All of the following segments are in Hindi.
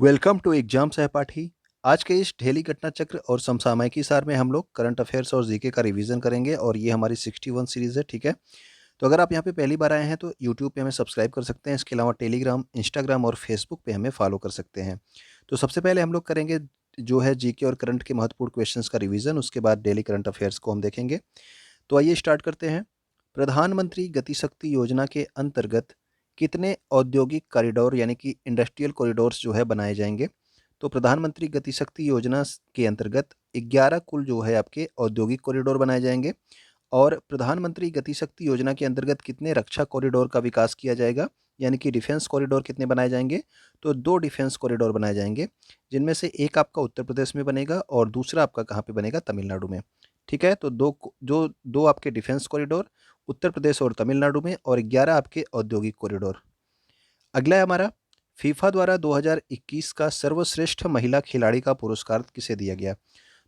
वेलकम टू एग्जाम सहपाठी। आज के इस डेली घटना चक्र और समसामयिकी सार में हम लोग करंट अफेयर्स और जीके का रिवीजन करेंगे और ये हमारी 61 सीरीज है। ठीक है, तो अगर आप यहाँ पे पहली बार आए हैं तो यूट्यूब पे हमें सब्सक्राइब कर सकते हैं। इसके अलावा टेलीग्राम, इंस्टाग्राम और फेसबुक पे हमें फॉलो कर सकते हैं। तो सबसे पहले हम लोग करेंगे जो है जीके और करंट के महत्वपूर्ण क्वेश्चंस का रिवीजन। उसके बाद डेली करंट अफेयर्स को हम देखेंगे। तो आइए स्टार्ट करते हैं। प्रधानमंत्री गति शक्ति योजना के अंतर्गत कितने औद्योगिक कॉरिडोर यानी कि इंडस्ट्रियल कॉरिडोर्स जो है बनाए जाएंगे? तो प्रधानमंत्री गति शक्ति योजना के अंतर्गत 11 कुल जो है आपके औद्योगिक कॉरिडोर बनाए जाएंगे। और प्रधानमंत्री गति शक्ति योजना के अंतर्गत कितने रक्षा कॉरिडोर का विकास किया जाएगा, यानी कि डिफेंस कॉरिडोर कितने बनाए जाएंगे? तो 2 डिफेंस कॉरिडोर बनाए जाएंगे, जिनमें से एक आपका उत्तर प्रदेश में बनेगा और दूसरा आपका कहाँ पे बनेगा? तमिलनाडु में। ठीक है, तो दो आपके डिफेंस कॉरिडोर उत्तर प्रदेश और तमिलनाडु में, और 11 आपके औद्योगिक कॉरिडोर। अगला है हमारा, फीफा द्वारा 2021 का सर्वश्रेष्ठ महिला खिलाड़ी का पुरस्कार किसे दिया गया?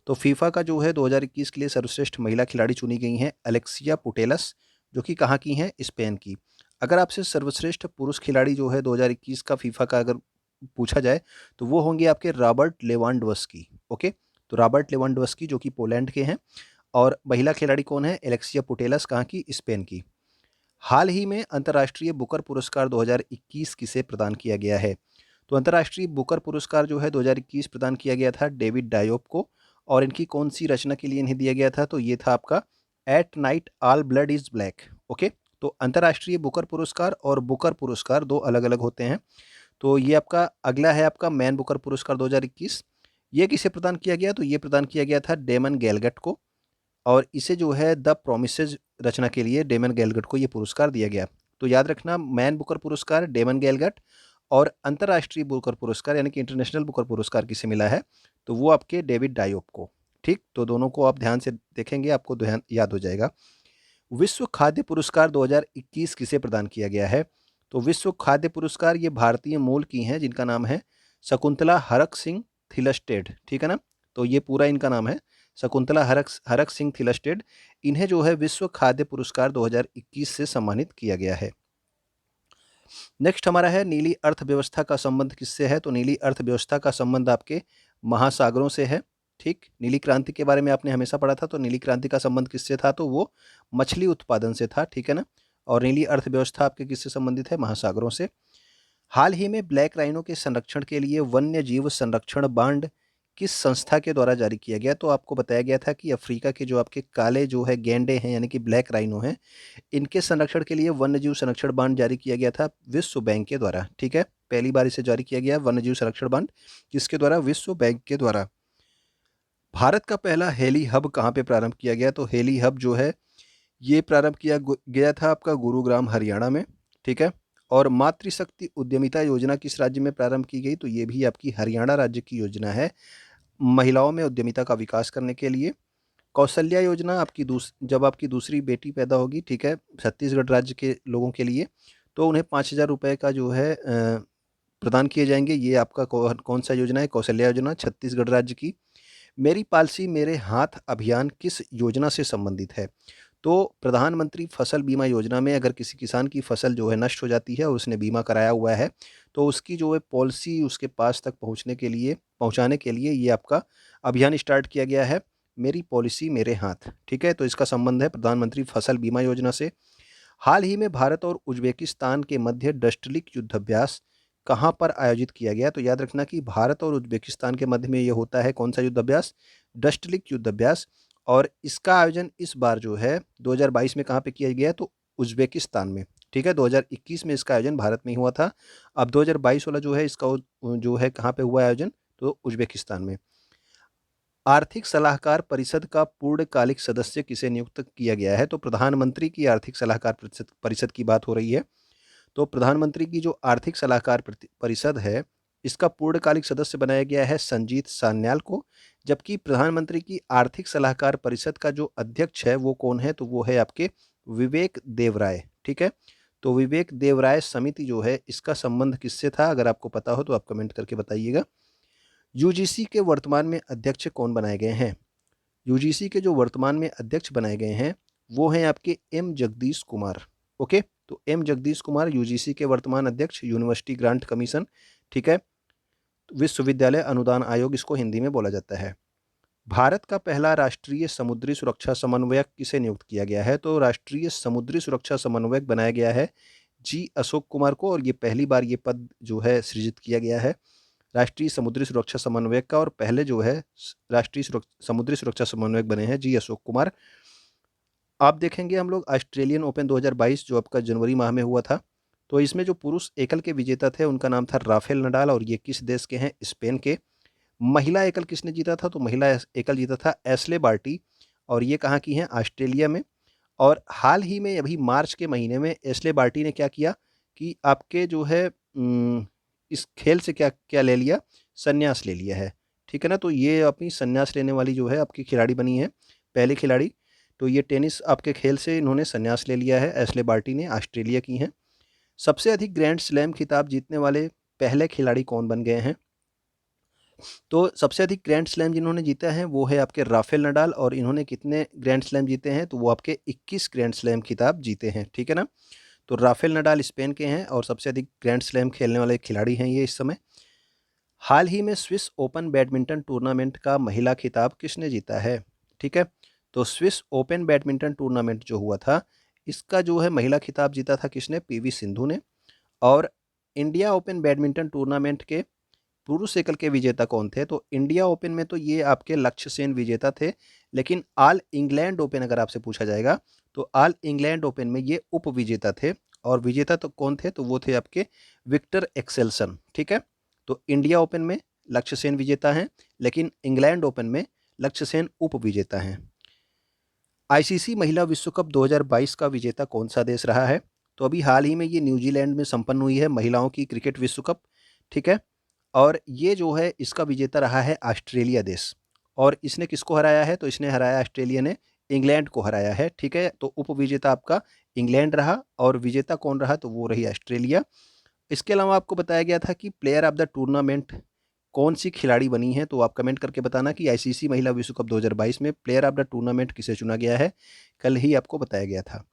तो फीफा का जो है 2021 के लिए सर्वश्रेष्ठ महिला खिलाड़ी चुनी गई हैं अलेक्सिया पुटेलस, जो कि कहाँ की हैं? स्पेन की। अगर आपसे सर्वश्रेष्ठ पुरुष खिलाड़ी जो है 2021 का फीफा का अगर पूछा जाए तो वो होंगे आपके रॉबर्ट लेवांडोव्स्की। ओके, तो रॉबर्ट लेवांडोव्स्की जो कि पोलैंड के हैं। और महिला खिलाड़ी कौन है? एलेक्सिया पुटेलस, कहाँ की? स्पेन की। हाल ही में अंतर्राष्ट्रीय बुकर पुरस्कार 2021 किसे प्रदान किया गया है? तो अंतर्राष्ट्रीय बुकर पुरस्कार जो है 2021 प्रदान किया गया था डेविड डायोप को। और इनकी कौन सी रचना के लिए इन्हें दिया गया था? तो ये था आपका at night all blood is black. Okay, तो अंतर्राष्ट्रीय बुकर पुरस्कार और बुकर पुरस्कार दो अलग अलग होते हैं। तो ये आपका अगला है आपका मैन बुकर पुरस्कार 2021। ये किसे प्रदान किया गया? तो ये प्रदान किया गया था डेमन गैलगट को। और इसे जो है द प्रोमिसेस रचना के लिए डेमन गैलगट को ये पुरस्कार दिया गया। तो याद रखना, मैन बुकर पुरस्कार डेमन गैलगट, और अंतर्राष्ट्रीय बुकर पुरस्कार यानी कि इंटरनेशनल बुकर पुरस्कार किसे मिला है? तो वो आपके डेविड डायोप को। ठीक, तो दोनों को आप ध्यान से देखेंगे, आपको ध्यान याद हो जाएगा। विश्व खाद्य पुरस्कार 2021 किसे प्रदान किया गया है? तो विश्व खाद्य पुरस्कार ये भारतीय मूल की हैं, जिनका नाम है शकुंतला हरक सिंह थिलस्टेड। ठीक है ना, तो ये पूरा इनका नाम है शकुंतला हरक हरक सिंह थिलस्टेड। इन्हें जो है विश्व खाद्य पुरस्कार 2021 से सम्मानित किया गया है। नेक्स्ट हमारा है, नीली अर्थव्यवस्था का संबंध किससे है? तो नीली अर्थव्यवस्था का संबंध आपके महासागरों से है। ठीक, नीली क्रांति के बारे में आपने हमेशा पढ़ा था, तो नीली क्रांति का संबंध किससे था? तो वो मछली उत्पादन से था। ठीक है ना, और नीली अर्थव्यवस्था आपके किससे संबंधित है? महासागरों से। हाल ही में ब्लैक राइनो के संरक्षण के लिए वन्य जीव संरक्षण बांड किस संस्था के द्वारा जारी किया गया? तो आपको बताया गया था कि अफ्रीका के जो आपके काले जो है गैंडे हैं यानी कि ब्लैक राइनो हैं, इनके संरक्षण के लिए वन्यजीव संरक्षण बांड जारी किया गया था विश्व बैंक के द्वारा। ठीक है, पहली बार इसे जारी किया गया वन्यजीव संरक्षण बांड, किसके द्वारा? विश्व बैंक के द्वारा। भारत का पहला हेली हब कहाँ पे प्रारंभ किया गया? तो हेली हब जो है ये प्रारंभ किया गया था आपका गुरुग्राम हरियाणा में। ठीक है, और मातृशक्ति उद्यमिता योजना किस राज्य में प्रारंभ की गई? तो ये भी आपकी हरियाणा राज्य की योजना है, महिलाओं में उद्यमिता का विकास करने के लिए। कौशल्या योजना आपकी जब आपकी दूसरी बेटी पैदा होगी, ठीक है, छत्तीसगढ़ राज्य के लोगों के लिए, तो उन्हें 5,000 रुपये का जो है प्रदान किए जाएंगे। ये आपका कौन सा योजना है? कौशल्या योजना, छत्तीसगढ़ राज्य की। मेरी पॉलिसी मेरे हाथ अभियान किस योजना से संबंधित है? तो प्रधानमंत्री फसल बीमा योजना में अगर किसी किसान की फसल जो है नष्ट हो जाती है और उसने बीमा कराया हुआ है, तो उसकी जो है पॉलिसी उसके पास तक पहुंचाने के लिए ये आपका अभियान स्टार्ट किया गया है, मेरी पॉलिसी मेरे हाथ। ठीक है, तो इसका संबंध है प्रधानमंत्री फसल बीमा योजना से। हाल ही में भारत और उज्बेकिस्तान के मध्य डस्टलिक युद्धाभ्यास कहाँ पर आयोजित किया गया? तो याद रखना कि भारत और उज्बेकिस्तान के मध्य में ये होता है कौन सा युद्धाभ्यास? डस्टलिक युद्धाभ्यास। और इसका आयोजन इस बार जो है 2022 में कहाँ पे किया गया? तो उज्बेकिस्तान में। ठीक है, 2021 में इसका आयोजन भारत में ही हुआ था। अब 2022 वाला जो है इसका जो है कहाँ पे हुआ आयोजन? तो उज्बेकिस्तान में। आर्थिक सलाहकार परिषद का पूर्णकालिक सदस्य किसे नियुक्त किया गया है? तो प्रधानमंत्री की आर्थिक सलाहकार परिषद परिषद की बात हो रही है। तो प्रधानमंत्री की जो आर्थिक सलाहकार परिषद है, इसका पूर्णकालिक सदस्य बनाया गया है संजीत सान्याल को। जबकि प्रधानमंत्री की आर्थिक सलाहकार परिषद का जो अध्यक्ष है वो कौन है? तो वो है आपके विवेक देवराय। ठीक है, तो विवेक देवराय समिति जो है इसका संबंध किससे था? अगर आपको पता हो तो आप कमेंट करके बताइएगा। यूजीसी के वर्तमान में अध्यक्ष कौन बनाए गए हैं? यूजीसी के जो वर्तमान में अध्यक्ष बनाए गए हैं वो हैं आपके एम जगदीश कुमार। ओके, तो एम जगदीश कुमार यूजीसी के वर्तमान अध्यक्ष, यूनिवर्सिटी ग्रांट कमीशन। ठीक है, विश्वविद्यालय अनुदान आयोग इसको हिंदी में बोला जाता है। भारत का पहला राष्ट्रीय समुद्री सुरक्षा समन्वयक किसे नियुक्त किया गया है? तो राष्ट्रीय समुद्री सुरक्षा समन्वयक बनाया गया है जी अशोक कुमार को, और ये पहली बार ये पद जो है सृजित किया गया है राष्ट्रीय समुद्री सुरक्षा समन्वयक का, और पहले जो है राष्ट्रीय समुद्री सुरक्षा समन्वयक बने हैं जी अशोक कुमार। आप देखेंगे हम लोग ऑस्ट्रेलियन ओपन 2022 जो आपका जनवरी माह में हुआ था, तो इसमें जो पुरुष एकल के विजेता थे उनका नाम था राफेल नडाल, और ये किस देश के हैं? स्पेन के। महिला एकल किसने जीता था? तो महिला एकल जीता था एशले बार्टी, और ये कहाँ की हैं? ऑस्ट्रेलिया में। और हाल ही में अभी मार्च के महीने में एशले बार्टी ने क्या किया कि आपके जो है इस खेल से क्या क्या ले लिया? संन्यास ले लिया है, ठीक है ना। तो ये अपनी संन्यास लेने वाली जो है आपकी खिलाड़ी बनी है, पहले खिलाड़ी। तो ये टेनिस आपके खेल से इन्होंने संन्यास ले लिया है, एशले बार्टी ने, ऑस्ट्रेलिया की हैं। सबसे अधिक ग्रैंड स्लैम खिताब जीतने वाले पहले खिलाड़ी कौन बन गए हैं? तो सबसे अधिक ग्रैंड स्लैम जिन्होंने जीता है वो है आपके राफेल नडाल, और इन्होंने कितने ग्रैंड स्लैम जीते हैं? तो वो आपके 21 ग्रैंड स्लैम खिताब जीते हैं, ठीक है ना। तो राफेल नडाल स्पेन के हैं और सबसे अधिक ग्रैंड स्लैम खेलने वाले खिलाड़ी हैं ये इस समय। हाल ही में स्विस ओपन बैडमिंटन टूर्नामेंट का महिला खिताब किसने जीता है? ठीक है, तो स्विस ओपन बैडमिंटन टूर्नामेंट जो हुआ था इसका जो है महिला खिताब जीता था किसने? पीवी सिंधु ने। और इंडिया ओपन बैडमिंटन टूर्नामेंट के पुरुष एकल के विजेता कौन थे? तो इंडिया ओपन में तो ये आपके लक्ष्य सेन विजेता थे, लेकिन ऑल इंग्लैंड ओपन अगर आपसे पूछा जाएगा तो ऑल इंग्लैंड ओपन में ये उप विजेता थे, और विजेता तो कौन थे? तो वो थे आपके विक्टर एक्सेल्सन, ठीक है। तो इंडिया ओपन में लक्ष्य सेन विजेता हैं, लेकिन इंग्लैंड ओपन में लक्ष्य सेन उप विजेता हैं। आईसीसी महिला विश्व कप 2022 का विजेता कौन सा देश रहा है? तो अभी हाल ही में ये न्यूजीलैंड में संपन्न हुई है महिलाओं की क्रिकेट विश्व कप, ठीक है। और ये जो है इसका विजेता रहा है ऑस्ट्रेलिया देश, और इसने किसको हराया है? तो इसने हराया, ऑस्ट्रेलिया ने इंग्लैंड को हराया है, ठीक है। तो उप विजेता आपका इंग्लैंड रहा, और विजेता कौन रहा? तो वो रही ऑस्ट्रेलिया। इसके अलावा आपको बताया गया था कि प्लेयर ऑफ द टूर्नामेंट कौन सी खिलाड़ी बनी है, तो आप कमेंट करके बताना कि आईसीसी महिला विश्व कप 2022 में प्लेयर ऑफ द टूर्नामेंट किसे चुना गया है, कल ही आपको बताया गया था।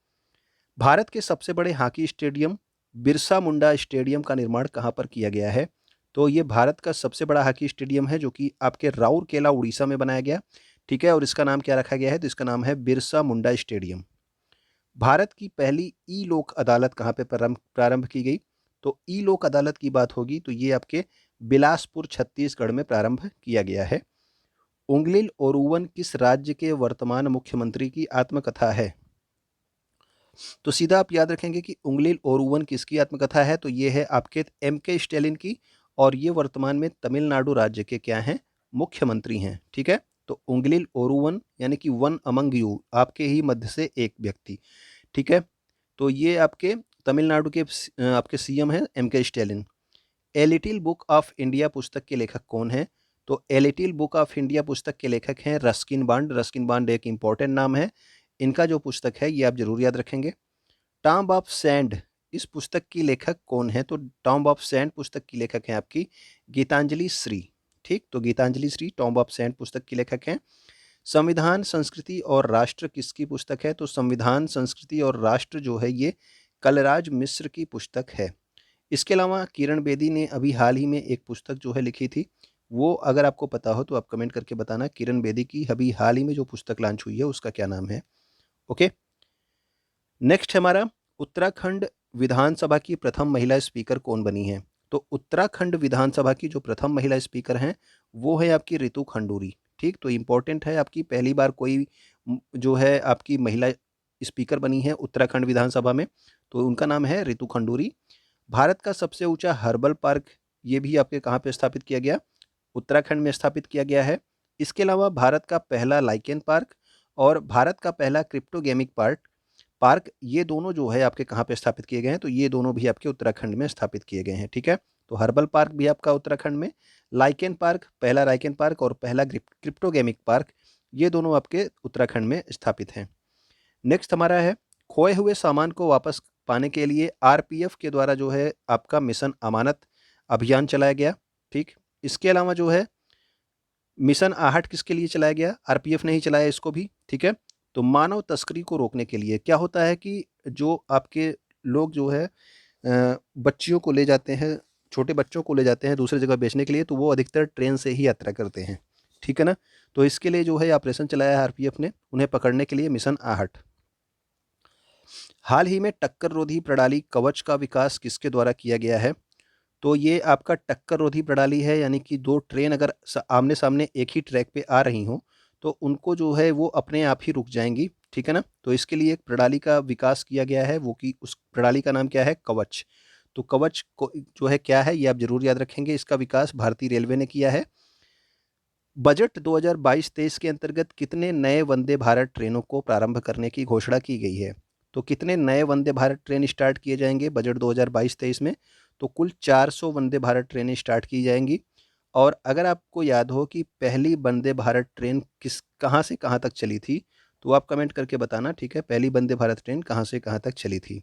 भारत के सबसे बड़े hockey stadium Birsa Munda stadium का निर्माण कहाँ पर किया गया है? तो ये भारत का सबसे बड़ा हॉकी स्टेडियम है जो कि आपके राउरकेला उड़ीसा में बनाया गया, ठीक है। और इसका नाम क्या रखा गया है? तो इसका नाम है बिरसा मुंडा स्टेडियम। भारत की पहली ई लोक अदालत कहाँ पे प्रारंभ की गई? तो ई लोक अदालत की बात होगी तो ये आपके बिलासपुर छत्तीसगढ़ में प्रारंभ किया गया है। उंगलिल ओरुवन किस राज्य के वर्तमान मुख्यमंत्री की आत्मकथा है? तो सीधा आप याद रखेंगे कि उंगलिल ओरुवन किसकी आत्मकथा है? तो ये है आपके एम.के. स्टैलिन की, और ये वर्तमान में तमिलनाडु राज्य के क्या हैं? मुख्यमंत्री हैं, ठीक है। तो उंगलिल ओरुवन यानी कि वन अमंग यू, आपके ही मध्य से एक व्यक्ति, ठीक है। तो ये आपके तमिलनाडु के आपके सीएम हैं MK. Stalin. A little book of India पुस्तक के लेखक कौन हैं? तो a little book of India पुस्तक के लेखक हैं रस्किन बांड। रस्किन बांड एक इंपॉर्टेंट नाम है, इनका जो पुस्तक है ये आप जरूर याद रखेंगे। टॉम्ब ऑफ सैंड, इस पुस्तक की लेखक कौन है? तो टॉम्ब ऑफ सैंड पुस्तक की लेखक हैं आपकी गीतांजलि श्री, ठीक। तो Geetanjali Shree tomb of sand पुस्तक की लेखक हैं। संविधान संस्कृति और राष्ट्र किसकी पुस्तक है? तो संविधान संस्कृति और राष्ट्र जो है ये कलराज मिश्र की पुस्तक है। इसके अलावा किरण बेदी ने अभी हाल ही में एक पुस्तक जो है लिखी थी, वो अगर आपको पता हो तो आप कमेंट करके बताना। किरण बेदी की अभी हाल ही में जो पुस्तक लॉन्च हुई है उसका क्या नाम है? ओके, नेक्स्ट हमारा उत्तराखंड विधानसभा की प्रथम महिला स्पीकर कौन बनी है? तो उत्तराखंड विधानसभा की जो प्रथम महिला स्पीकर हैं वो है आपकी रितु खंडूरी, ठीक। तो इंपॉर्टेंट है, आपकी पहली बार कोई जो है आपकी महिला स्पीकर बनी है उत्तराखंड विधानसभा में, तो उनका नाम है रितु खंडूरी। भारत का सबसे ऊंचा हर्बल पार्क ये भी आपके कहाँ पे स्थापित किया गया? उत्तराखंड में स्थापित किया गया है। इसके अलावा भारत का पहला लाइकेन पार्क और भारत का पहला क्रिप्टोगेमिक पार्क पार्क ये दोनों जो है आपके कहाँ पे स्थापित किए गए हैं? तो ये दोनों भी आपके उत्तराखंड में स्थापित किए गए हैं, ठीक है। तो हर्बल पार्क भी आपका उत्तराखंड में, लाइकेन पार्क, पहला लाइकेन पार्क और पहला क्रिप्टोगेमिक पार्क ये दोनों आपके उत्तराखंड में स्थापित हैं। नेक्स्ट हमारा है खोए हुए सामान को वापस पाने के लिए आरपीएफ के द्वारा जो है आपका मिशन अमानत अभियान चलाया गया, ठीक। इसके अलावा जो है मिशन आहट किसके लिए चलाया गया? आरपीएफ ने ही चलाया इसको भी, ठीक है। तो मानव तस्करी को रोकने के लिए क्या होता है कि जो आपके लोग जो है बच्चियों को ले जाते हैं छोटे बच्चों को ले जाते हैं दूसरी जगह बेचने के लिए, तो वो अधिकतर ट्रेन से ही यात्रा करते हैं, ठीक है ना। तो इसके लिए जो है ऑपरेशन चलाया है आरपीएफ ने, उन्हें पकड़ने के लिए मिशन आहट। हाल ही में टक्कर रोधी प्रणाली कवच का विकास किसके द्वारा किया गया है? तो ये आपका टक्कर रोधी प्रणाली है, यानी कि दो ट्रेन अगर आमने सामने एक ही ट्रैक पे आ रही हों तो उनको जो है वो अपने आप ही रुक जाएंगी, ठीक है ना। तो इसके लिए एक प्रणाली का विकास किया गया है, वो कि उस प्रणाली का नाम क्या है? कवच। तो कवच को जो है क्या है, ये आप जरूर याद रखेंगे। इसका विकास भारतीय रेलवे ने किया है। बजट 2022-23 के अंतर्गत कितने नए वंदे भारत ट्रेनों को प्रारंभ करने की घोषणा की गई है? तो कितने नए वंदे भारत ट्रेन स्टार्ट किए जाएंगे बजट 2022-23 में? तो कुल 400 वंदे भारत ट्रेनें स्टार्ट की जाएंगी। और अगर आपको याद हो कि पहली वंदे भारत ट्रेन कहाँ से कहाँ तक चली थी, तो आप कमेंट करके बताना, ठीक है। पहली वंदे भारत ट्रेन कहाँ से कहाँ तक चली थी।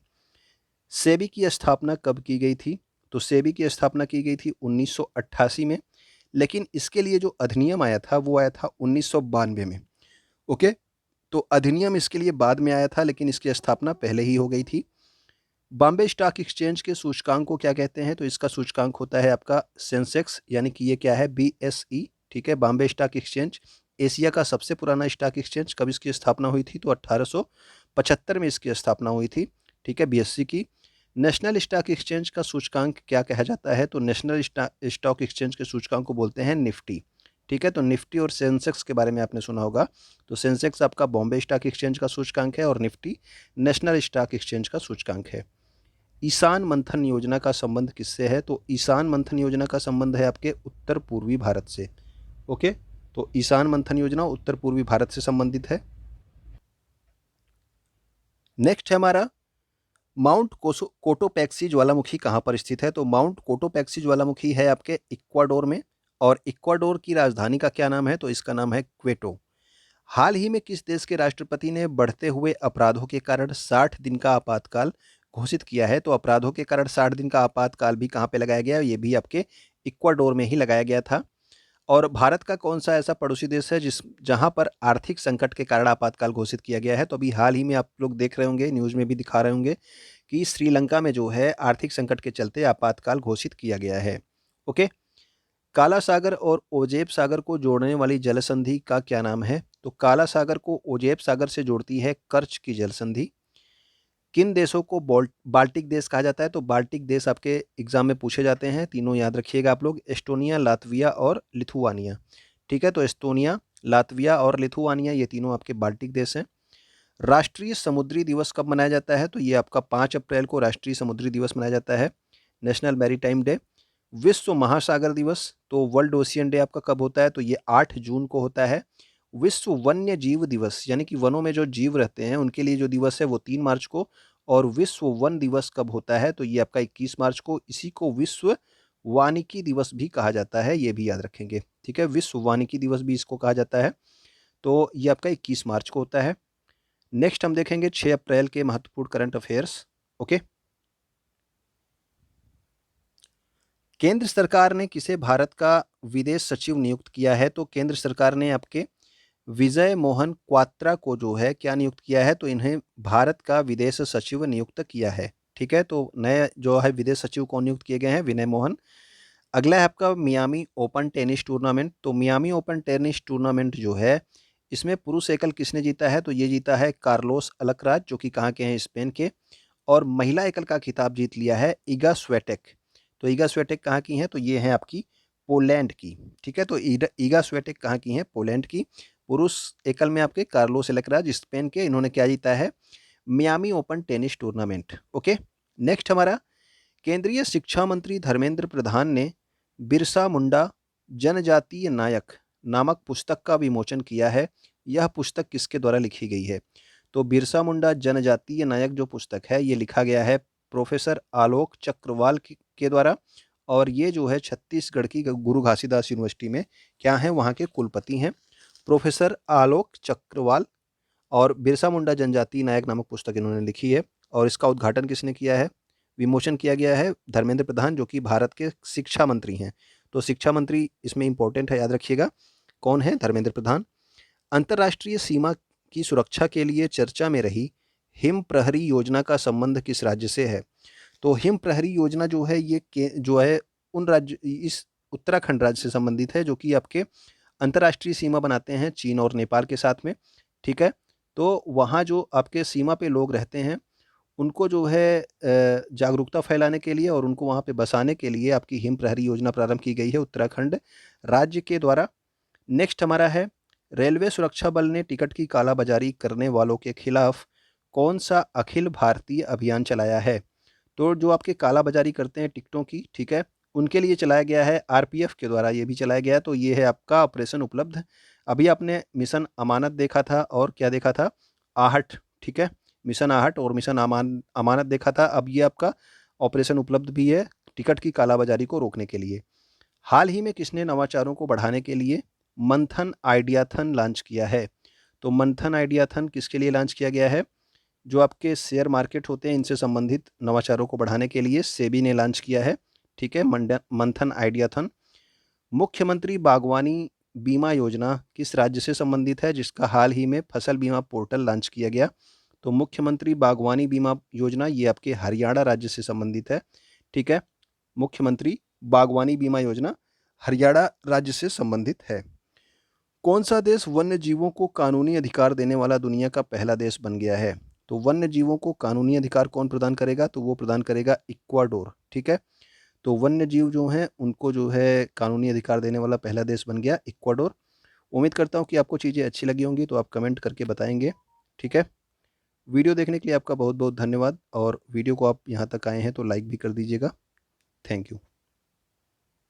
सेबी की स्थापना कब की गई थी? तो सेबी की स्थापना की गई थी 1988 में, लेकिन इसके लिए जो अधिनियम आया था वो आया था 1992 में। ओके, तो अधिनियम इसके लिए बाद में आया था, लेकिन इसकी स्थापना पहले ही हो गई थी। बॉम्बे स्टॉक एक्सचेंज के सूचकांक को क्या कहते हैं? तो इसका सूचकांक होता है आपका सेंसेक्स, यानी कि ये क्या है? बीएसई, ठीक है। बॉम्बे स्टॉक एक्सचेंज एशिया का सबसे पुराना स्टॉक एक्सचेंज। कब इसकी स्थापना हुई थी? तो 1875 में इसकी स्थापना हुई थी, ठीक है, बीएसई की। नेशनल स्टॉक एक्सचेंज का सूचकांक क्या कहा जाता है? तो नेशनल स्टॉक एक्सचेंज के सूचकांक को बोलते हैं निफ्टी, ठीक है। तो निफ्टी और सेंसेक्स के बारे में आपने सुना होगा। तो सेंसेक्स आपका बॉम्बे स्टॉक एक्सचेंज का सूचकांक है और निफ्टी नेशनल स्टॉक एक्सचेंज का सूचकांक है। ईशान मंथन योजना का संबंध किससे है? तो ईशान मंथन योजना का संबंध है आपके उत्तर पूर्वी भारत से। ओके, तो ईशान मंथन योजना उत्तर पूर्वी भारत से संबंधित है। नेक्स्ट है हमारा माउंट कोटोपैक्सी ज्वालामुखी कहाँ पर स्थित है? तो माउंट कोटोपैक्सी ज्वालामुखी है आपके इक्वाडोर में। और इक्वाडोर की राजधानी का क्या नाम है? तो इसका नाम है क्वेटो। हाल ही में किस देश के राष्ट्रपति ने बढ़ते हुए अपराधों के कारण 60 दिन का आपातकाल घोषित किया है? तो अपराधों के कारण 60 दिन का आपातकाल भी कहाँ पे लगाया गया? ये भी आपके इक्वाडोर में ही लगाया गया था। और भारत का कौन सा ऐसा पड़ोसी देश है जहां पर आर्थिक संकट के कारण आपातकाल घोषित किया गया है? तो अभी हाल ही में आप लोग देख रहे होंगे, न्यूज़ में भी दिखा रहे होंगे कि श्रीलंका में जो है आर्थिक संकट के चलते आपातकाल घोषित किया गया है। ओके, काला सागर और ओजेब सागर को जोड़ने वाली जल संधि का क्या नाम है? तो काला सागर को ओजेब सागर से जोड़ती है कर्च की जल संधि। किन देशों को बाल्टिक देश कहा जाता है? तो बाल्टिक देश आपके एग्जाम में पूछे जाते हैं, तीनों याद रखिएगा आप लोग, एस्टोनिया, लातविया और लिथुआनिया, ठीक है। तो एस्टोनिया, लातविया और लिथुआनिया ये तीनों आपके बाल्टिक देश हैं। राष्ट्रीय समुद्री दिवस कब मनाया जाता है? तो ये आपका 5 अप्रैल को राष्ट्रीय समुद्री दिवस मनाया जाता है, नेशनल मैरीटाइम डे। विश्व महासागर दिवस, तो वर्ल्ड ओशियन डे आपका कब होता है? तो ये 8 जून को होता है। विश्व वन्य जीव दिवस, यानी कि वनों में जो जीव रहते हैं उनके लिए जो दिवस है वो 3 मार्च को। और विश्व वन दिवस कब होता है? तो ये आपका 21 मार्च को। इसी को विश्व वानिकी दिवस भी कहा जाता है, ये भी याद रखेंगे, ठीक है। विश्व वानिकी दिवस भी इसको कहा जाता है। तो ये आपका 21 मार्च को होता है। नेक्स्ट हम देखेंगे 6 अप्रैल के महत्वपूर्ण करंट अफेयर्स। ओके, केंद्र सरकार ने किसे भारत का विदेश सचिव नियुक्त किया है? तो केंद्र सरकार ने आपके विजय मोहन क्वात्रा को जो है क्या नियुक्त किया है? तो इन्हें भारत का विदेश सचिव नियुक्त किया है, ठीक है। तो नए जो है विदेश सचिव को नियुक्त किए गए हैं विनय मोहन। अगला है आपका मियामी ओपन टेनिस टूर्नामेंट। तो मियामी ओपन टेनिस टूर्नामेंट जो है इसमें पुरुष एकल किसने जीता है? तो ये जीता है कार्लोस अलकराज, जो कि कहाँ के हैं? स्पेन के। और महिला एकल का खिताब जीत लिया है ईगा स्वेटेक। तो ईगा स्वेटेक कहाँ की हैं? तो ये हैं आपकी पोलैंड की, ठीक है। तो ईगा स्वेटेक कहाँ की हैं? पोलैंड की। पुरुष एकल में आपके कार्लोस अलकराज स्पेन के, इन्होंने क्या जीता है? Miami open tennis tournament. Okay, next हमारा केंद्रीय शिक्षा मंत्री धर्मेंद्र प्रधान ने बिरसा मुंडा जनजातीय नायक नामक पुस्तक का विमोचन किया है। यह पुस्तक किसके द्वारा लिखी गई है? तो बिरसा मुंडा जनजातीय नायक जो पुस्तक है ये लिखा गया है प्रोफेसर आलोक चक्रवाल के द्वारा। और ये जो है छत्तीसगढ़ की गुरु घासीदास यूनिवर्सिटी में क्या है? वहाँ के कुलपति हैं प्रोफेसर आलोक चक्रवाल। और बिरसा मुंडा जनजातीय नायक नामक पुस्तक इन्होंने लिखी है। और इसका उद्घाटन किसने किया है? विमोचन किया गया है धर्मेंद्र प्रधान, जो कि भारत के शिक्षा मंत्री हैं। तो शिक्षा मंत्री इसमें इंपॉर्टेंट है, याद रखिएगा कौन है? धर्मेंद्र प्रधान। अंतर्राष्ट्रीय सीमा की सुरक्षा के लिए चर्चा में रही हिम प्रहरी योजना का संबंध किस राज्य से है? तो हिम प्रहरी योजना जो है ये जो है उन राज्य इस उत्तराखंड राज्य से संबंधित है जो कि आपके अंतर्राष्ट्रीय सीमा बनाते हैं चीन और नेपाल के साथ में, ठीक है। तो वहाँ जो आपके सीमा पे लोग रहते हैं, उनको जो है जागरूकता फैलाने के लिए और उनको वहाँ पे बसाने के लिए आपकी हिम प्रहरी योजना प्रारंभ की गई है उत्तराखंड राज्य के द्वारा। नेक्स्ट हमारा है, रेलवे सुरक्षा बल ने टिकट की कालाबाजारी करने वालों के खिलाफ कौन सा अखिल भारतीय अभियान चलाया है? तो जो आपके कालाबाजारी करते हैं टिकटों की, ठीक है, उनके लिए चलाया गया है, आरपीएफ के द्वारा ये भी चलाया गया है। तो ये है आपका ऑपरेशन उपलब्ध। अभी आपने मिशन अमानत देखा था और क्या देखा था? आहट, ठीक है, मिशन आहट और मिशन अमानत देखा था। अब ये आपका ऑपरेशन उपलब्ध भी है टिकट की कालाबाजारी को रोकने के लिए। हाल ही में किसने नवाचारों को बढ़ाने के लिए मंथन आइडियाथन लॉन्च किया है? तो मंथन आइडियाथन किसके लिए लॉन्च किया गया है? जो आपके शेयर मार्केट होते हैं इनसे संबंधित नवाचारों को बढ़ाने के लिए सेबी ने लॉन्च किया है, ठीक है, मंथन आइडियाथन। मुख्यमंत्री बागवानी बीमा योजना किस राज्य से संबंधित है जिसका हाल ही में फसल बीमा पोर्टल लॉन्च किया गया? तो मुख्यमंत्री बागवानी बीमा योजना ये आपके हरियाणा राज्य से संबंधित है, ठीक है। मुख्यमंत्री बागवानी बीमा योजना हरियाणा राज्य से संबंधित है। कौन सा देश वन्य जीवों को कानूनी अधिकार देने वाला दुनिया का पहला देश बन गया है? तो वन्य जीवों को कानूनी अधिकार कौन प्रदान करेगा? तो वो प्रदान करेगा इक्वाडोर, ठीक है। तो वन्य जीव जो हैं उनको जो है कानूनी अधिकार देने वाला पहला देश बन गया इक्वाडोर। उम्मीद करता हूँ कि आपको चीज़ें अच्छी लगी होंगी, तो आप कमेंट करके बताएंगे, ठीक है। वीडियो देखने के लिए आपका बहुत बहुत धन्यवाद, और वीडियो को आप यहाँ तक आए हैं तो लाइक भी कर दीजिएगा। Thank you.